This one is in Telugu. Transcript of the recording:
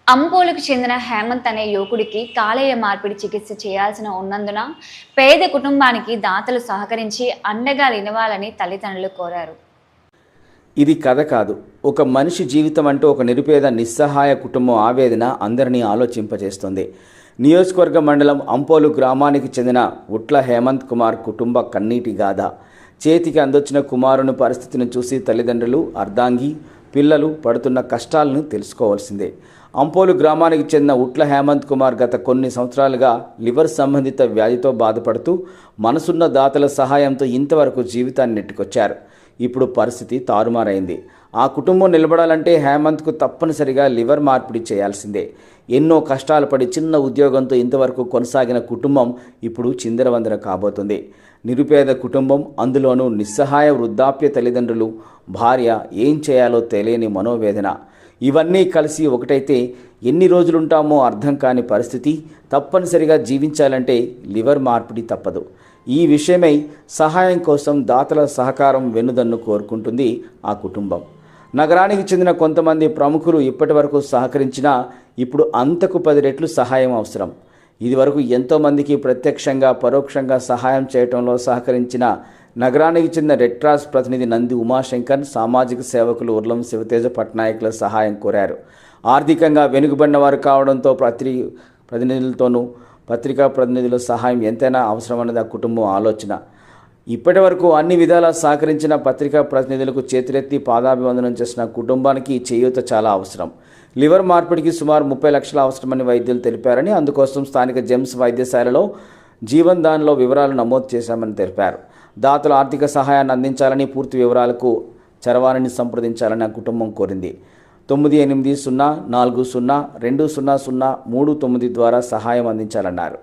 అంబోలుకు చెందిన హేమంత్ అనే యువకుడికి కాలేయ మార్పిడి చికిత్స చేయాల్సిన ఉన్నందున పేద కుటుంబానికి దాతలు సహకరించి అండగా నిలవాలని తల్లిదండ్రులు కోరారు. ఇది కథ కాదు, ఒక మనిషి జీవితం అంటూ ఒక నిరుపేద నిస్సహాయ కుటుంబం ఆవేదన అందరినీ ఆలోచింపజేస్తుంది. నియోజకవర్గ మండలం అంపోలు గ్రామానికి చెందిన ఉట్ల హేమంత్ కుమార్ కుటుంబ కన్నీటి గాథ. చేతికి అందొచ్చిన కుమారుని పరిస్థితిని చూసి తల్లిదండ్రులు, అర్ధాంగి, పిల్లలు పడుతున్న కష్టాలను తెలుసుకోవాల్సిందే. అంపోలు గ్రామానికి చెందిన ఉట్ల హేమంత్ కుమార్ గత కొన్ని సంవత్సరాలుగా లివర్ సంబంధిత వ్యాధితో బాధపడుతూ మనసున్న దాతల సహాయంతో ఇంతవరకు జీవితాన్ని నెట్టుకొచ్చారు. ఇప్పుడు పరిస్థితి తారుమారైంది. ఆ కుటుంబం నిలబడాలంటే హేమంత్కు తప్పనిసరిగా లివర్ మార్పిడి చేయాల్సిందే. ఎన్నో కష్టాలు పడి చిన్న ఉద్యోగంతో ఇంతవరకు కొనసాగిన కుటుంబం ఇప్పుడు చిందరవందర కాబోతుంది. నిరుపేద కుటుంబం, అందులోనూ నిస్సహాయ వృద్ధాప్య తల్లిదండ్రులు, భార్య, ఏం చేయాలో తెలియని మనోవేదన. ఇవన్నీ కలిసి ఒకటైతే ఎన్ని రోజులుంటామో అర్థం కాని పరిస్థితి. తప్పనిసరిగా జీవించాలంటే లివర్ మార్పిడి తప్పదు. ఈ విషయమై సహాయం కోసం దాతల సహకారం వెన్నుదన్ను కోరుకుంటుంది ఆ కుటుంబం. నగరానికి చెందిన కొంతమంది ప్రముఖులు ఇప్పటి వరకు సహకరించినా ఇప్పుడు అంతకు 10 రెట్లు సహాయం అవసరం. ఇదివరకు ఎంతోమందికి ప్రత్యక్షంగా పరోక్షంగా సహాయం చేయడంలో సహకరించిన నగరానికి చెందిన రెడ్ క్రాస్ ప్రతినిధి నంది ఉమాశంకర్, సామాజిక సేవకులు ఉర్లం శివతేజ పట్నాయకుల సహాయం కోరారు. ఆర్థికంగా వెనుకబడిన వారు కావడంతో పత్రికా ప్రతినిధుల సహాయం ఎంతైనా అవసరమన్నది ఆ కుటుంబం ఆలోచన. ఇప్పటి వరకు అన్ని విధాలా సహకరించిన పత్రికా ప్రతినిధులకు చేతులెత్తి పాదాభివందనం చేసిన కుటుంబానికి చేయూత చాలా అవసరం. లివర్ మార్పిడికి సుమారు 30 లక్షలు అవసరమని వైద్యులు తెలిపారని, అందుకోసం స్థానిక జెమ్స్ వైద్యశాలలో జీవన్ దాన్లో వివరాలు నమోదు చేశామని తెలిపారు. దాతలు ఆర్థిక సహాయాన్ని అందించాలని, పూర్తి వివరాలకు చరవాణిని సంప్రదించాలని ఆ కుటుంబం కోరింది. 9804020039 ద్వారా సహాయం అందించాలన్నారు.